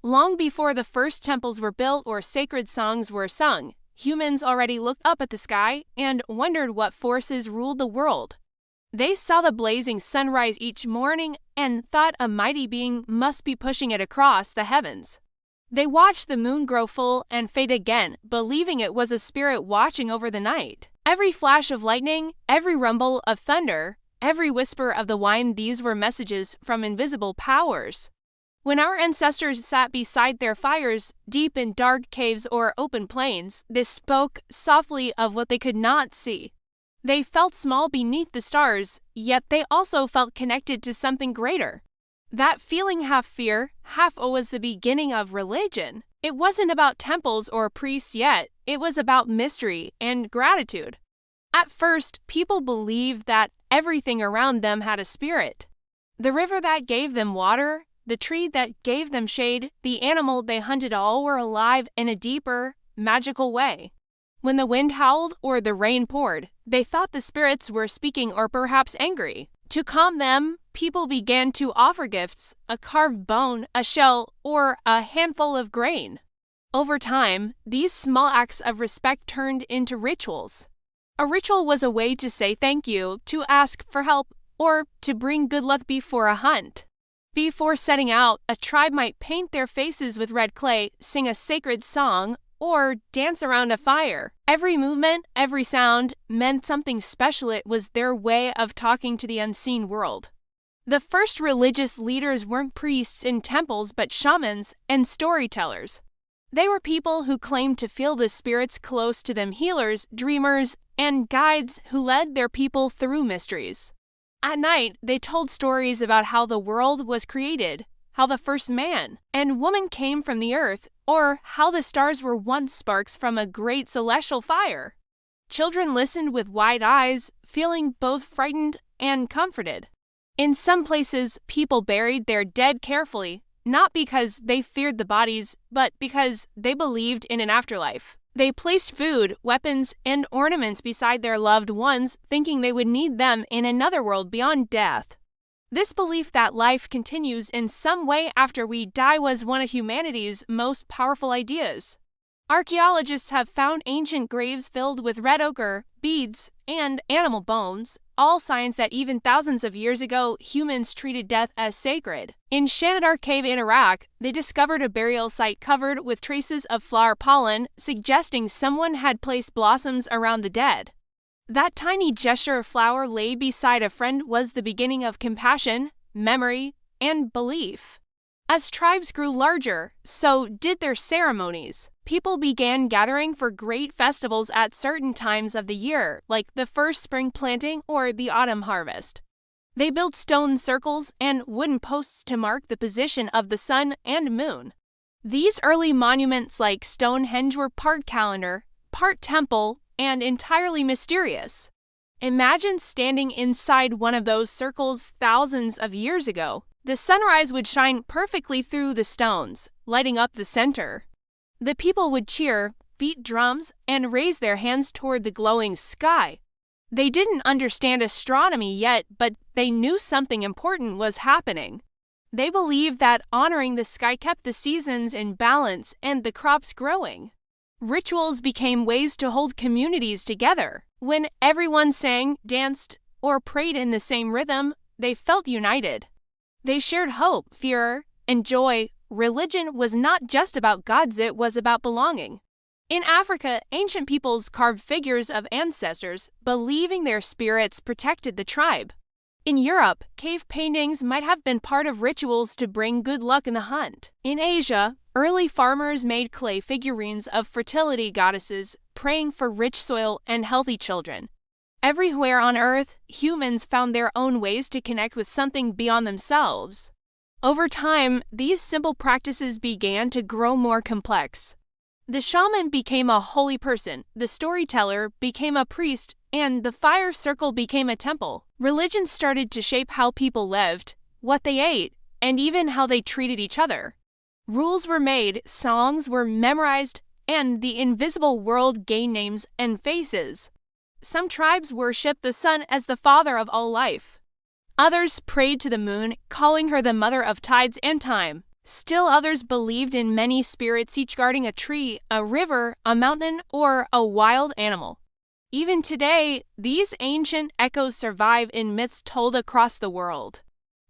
Long before the first temples were built or sacred songs were sung, humans already looked up at the sky and wondered what forces ruled the world. They saw the blazing sunrise each morning and thought a mighty being must be pushing it across the heavens. They watched the moon grow full and fade again, believing it was a spirit watching over the night. Every flash of lightning, every rumble of thunder, every whisper of the wind, these were messages from invisible powers. When our ancestors sat beside their fires, deep in dark caves or open plains, they spoke softly of what they could not see. They felt small beneath the stars, yet they also felt connected to something greater. That feeling, half fear, half awe, was the beginning of religion. It wasn't about temples or priests yet, it was about mystery and gratitude. At first, people believed that everything around them had a spirit. The river that gave them water, the tree that gave them shade, the animal they hunted, all were alive in a deeper, magical way. When the wind howled or the rain poured, they thought the spirits were speaking or perhaps angry. To calm them, people began to offer gifts, a carved bone, a shell, or a handful of grain. Over time, these small acts of respect turned into rituals. A ritual was a way to say thank you, to ask for help, or to bring good luck before a hunt. Before setting out, a tribe might paint their faces with red clay, sing a sacred song, or dance around a fire. Every movement, every sound meant something special. It was their way of talking to the unseen world. The first religious leaders weren't priests in temples but shamans and storytellers. They were people who claimed to feel the spirits close to them, healers, dreamers, and guides who led their people through mysteries. At night, they told stories about how the world was created, how the first man and woman came from the earth, or how the stars were once sparks from a great celestial fire. Children listened with wide eyes, feeling both frightened and comforted. In some places, people buried their dead carefully, not because they feared the bodies, but because they believed in an afterlife. They placed food, weapons, and ornaments beside their loved ones, thinking they would need them in another world beyond death. This belief that life continues in some way after we die was one of humanity's most powerful ideas. Archaeologists have found ancient graves filled with red ochre, beads, and animal bones, all signs that even thousands of years ago, humans treated death as sacred. In Shanidar Cave in Iraq, they discovered a burial site covered with traces of flower pollen, suggesting someone had placed blossoms around the dead. That tiny gesture of flower laid beside a friend was the beginning of compassion, memory, and belief. As tribes grew larger, so did their ceremonies. People began gathering for great festivals at certain times of the year, like the first spring planting or the autumn harvest. They built stone circles and wooden posts to mark the position of the sun and moon. These early monuments like Stonehenge were part calendar, part temple, and entirely mysterious. Imagine standing inside one of those circles thousands of years ago. The sunrise would shine perfectly through the stones, lighting up the center. The people would cheer, beat drums, and raise their hands toward the glowing sky. They didn't understand astronomy yet, but they knew something important was happening. They believed that honoring the sky kept the seasons in balance and the crops growing. Rituals became ways to hold communities together. When everyone sang, danced, or prayed in the same rhythm, they felt united. They shared hope, fear, and joy. Religion was not just about gods, it was about belonging. In Africa, ancient peoples carved figures of ancestors, believing their spirits protected the tribe. In Europe, cave paintings might have been part of rituals to bring good luck in the hunt. In Asia, early farmers made clay figurines of fertility goddesses, praying for rich soil and healthy children. Everywhere on Earth, humans found their own ways to connect with something beyond themselves. Over time, these simple practices began to grow more complex. The shaman became a holy person, the storyteller became a priest, and the fire circle became a temple. Religion started to shape how people lived, what they ate, and even how they treated each other. Rules were made, songs were memorized, and the invisible world gained names and faces. Some tribes worshipped the sun as the father of all life. Others prayed to the moon, calling her the mother of tides and time. Still others believed in many spirits, each guarding a tree, a river, a mountain, or a wild animal. Even today, these ancient echoes survive in myths told across the world.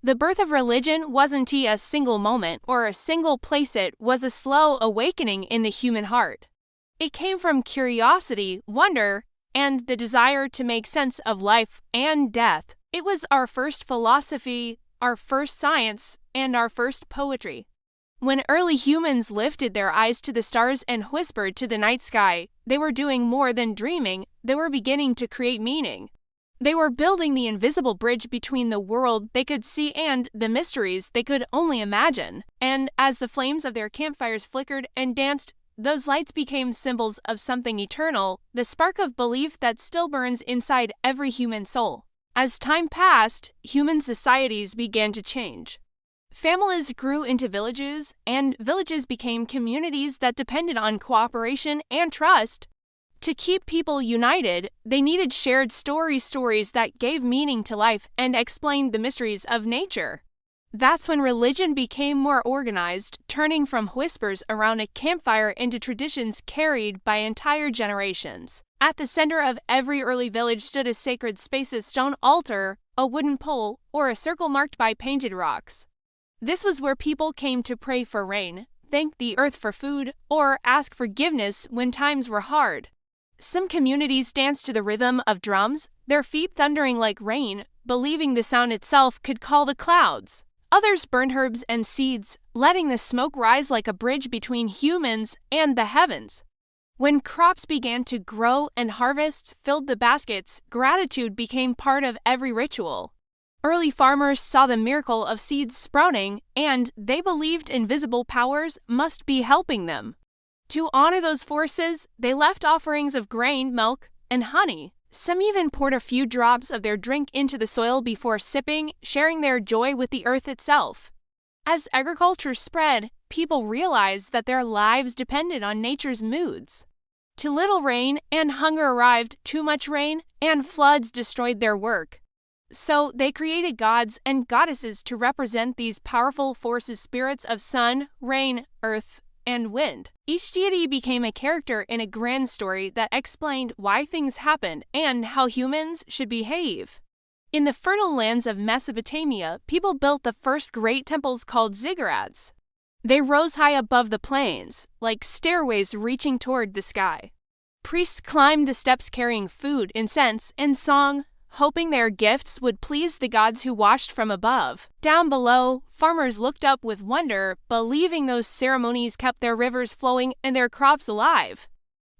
The birth of religion wasn't a single moment or a single place, it was a slow awakening in the human heart. It came from curiosity, wonder, and the desire to make sense of life and death. It was our first philosophy, our first science, and our first poetry. When early humans lifted their eyes to the stars and whispered to the night sky, they were doing more than dreaming, they were beginning to create meaning. They were building the invisible bridge between the world they could see and the mysteries they could only imagine. And as the flames of their campfires flickered and danced, those lights became symbols of something eternal, the spark of belief that still burns inside every human soul. As time passed, human societies began to change. Families grew into villages, and villages became communities that depended on cooperation and trust. To keep people united, they needed shared stories that gave meaning to life and explained the mysteries of nature. That's when religion became more organized, turning from whispers around a campfire into traditions carried by entire generations. At the center of every early village stood a sacred space, a stone altar, a wooden pole, or a circle marked by painted rocks. This was where people came to pray for rain, thank the earth for food, or ask forgiveness when times were hard. Some communities danced to the rhythm of drums, their feet thundering like rain, believing the sound itself could call the clouds. Others burned herbs and seeds, letting the smoke rise like a bridge between humans and the heavens. When crops began to grow and harvests filled the baskets, gratitude became part of every ritual. Early farmers saw the miracle of seeds sprouting, and they believed invisible powers must be helping them. To honor those forces, they left offerings of grain, milk, and honey. Some even poured a few drops of their drink into the soil before sipping, sharing their joy with the earth itself. As agriculture spread, people realized that their lives depended on nature's moods. Too little rain and hunger arrived, too much rain and floods destroyed their work. So they created gods and goddesses to represent these powerful forces, spirits of sun, rain, earth, and wind. Each deity became a character in a grand story that explained why things happened and how humans should behave. In the fertile lands of Mesopotamia, people built the first great temples called ziggurats. They rose high above the plains, like stairways reaching toward the sky. Priests climbed the steps carrying food, incense, and song, hoping their gifts would please the gods who watched from above. Down below, farmers looked up with wonder, believing those ceremonies kept their rivers flowing and their crops alive.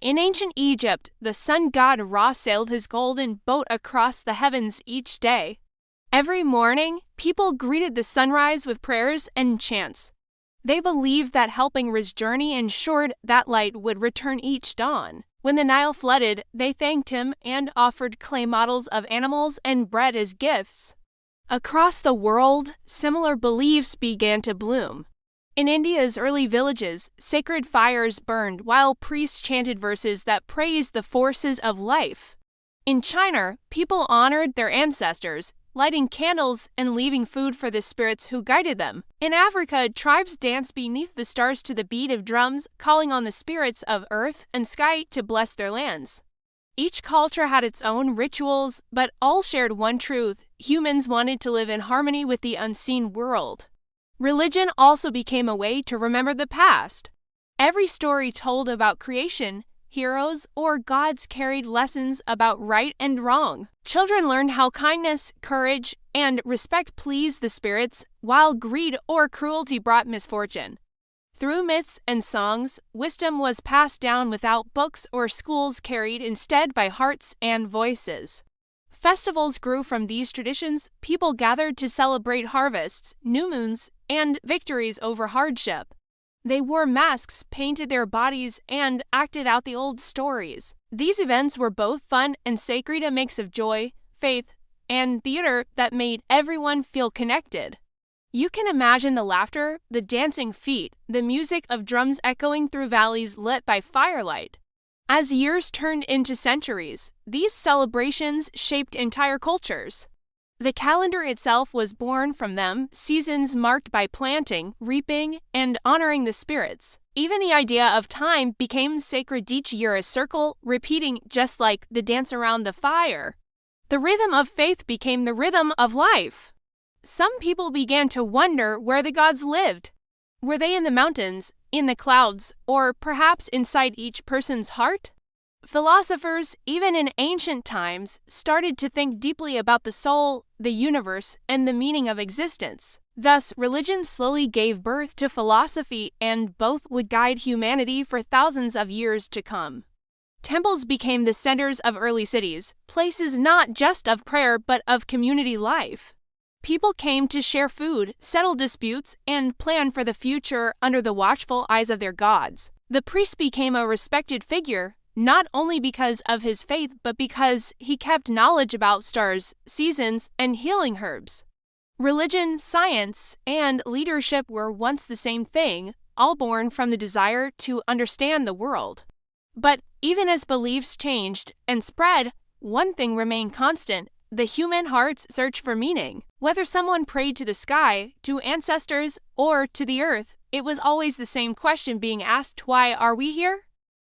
In ancient Egypt, the sun god Ra sailed his golden boat across the heavens each day. Every morning, people greeted the sunrise with prayers and chants. They believed that helping Ra's journey ensured that light would return each dawn. When the Nile flooded, they thanked him and offered clay models of animals and bread as gifts. Across the world, similar beliefs began to bloom. In India's early villages, sacred fires burned while priests chanted verses that praised the forces of life. In China, people honored their ancestors, lighting candles and leaving food for the spirits who guided them. In Africa, tribes danced beneath the stars to the beat of drums, calling on the spirits of earth and sky to bless their lands. Each culture had its own rituals, but all shared one truth: humans wanted to live in harmony with the unseen world. Religion also became a way to remember the past. Every story told about creation, heroes, or gods carried lessons about right and wrong. Children learned how kindness, courage, and respect pleased the spirits, while greed or cruelty brought misfortune. Through myths and songs, wisdom was passed down without books or schools, carried instead by hearts and voices. Festivals grew from these traditions. People gathered to celebrate harvests, new moons, and victories over hardship. They wore masks, painted their bodies, and acted out the old stories. These events were both fun and sacred, a mix of joy, faith, and theater that made everyone feel connected. You can imagine the laughter, the dancing feet, the music of drums echoing through valleys lit by firelight. As years turned into centuries, these celebrations shaped entire cultures. The calendar itself was born from them, seasons marked by planting, reaping, and honoring the spirits. Even the idea of time became sacred, each year a circle, repeating just like the dance around the fire. The rhythm of faith became the rhythm of life. Some people began to wonder where the gods lived. Were they in the mountains, in the clouds, or perhaps inside each person's heart? Philosophers, even in ancient times, started to think deeply about the soul, the universe, and the meaning of existence. Thus, religion slowly gave birth to philosophy, and both would guide humanity for thousands of years to come. Temples became the centers of early cities, places not just of prayer but of community life. People came to share food, settle disputes, and plan for the future under the watchful eyes of their gods. The priest became a respected figure, not only because of his faith but because he kept knowledge about stars, seasons, and healing herbs. Religion, science, and leadership were once the same thing, all born from the desire to understand the world. But even as beliefs changed and spread, one thing remained constant: the human heart's search for meaning. Whether someone prayed to the sky, to ancestors, or to the earth, it was always the same question being asked: why are we here?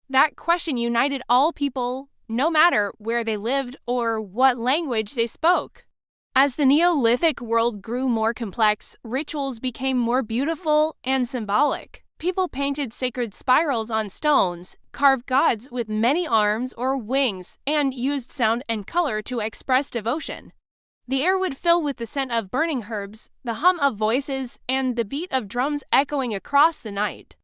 That question united all people, no matter where they lived or what language they spoke. As the Neolithic world grew more complex, rituals became more beautiful and symbolic. People painted sacred spirals on stones, carved gods with many arms or wings, and used sound and color to express devotion. The air would fill with the scent of burning herbs, the hum of voices, and the beat of drums echoing across the night.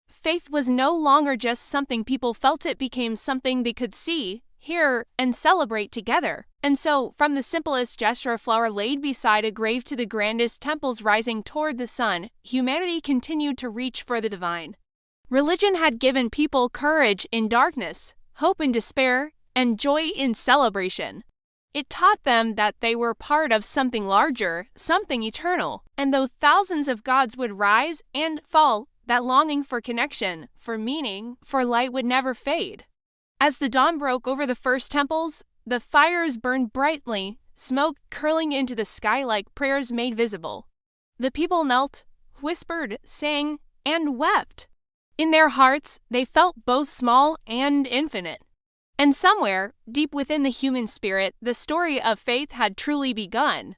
Faith was no longer just something people felt, it became something they could see, hear, and celebrate together. And so, from the simplest gesture, a flower laid beside a grave, to the grandest temples rising toward the sun, humanity continued to reach for the divine. Religion had given people courage in darkness, hope in despair, and joy in celebration. It taught them that they were part of something larger, something eternal, and though thousands of gods would rise and fall, that longing for connection, for meaning, for light would never fade. As the dawn broke over the first temples, the fires burned brightly, smoke curling into the sky like prayers made visible. The people knelt, whispered, sang, and wept. In their hearts, they felt both small and infinite. And somewhere, deep within the human spirit, the story of faith had truly begun.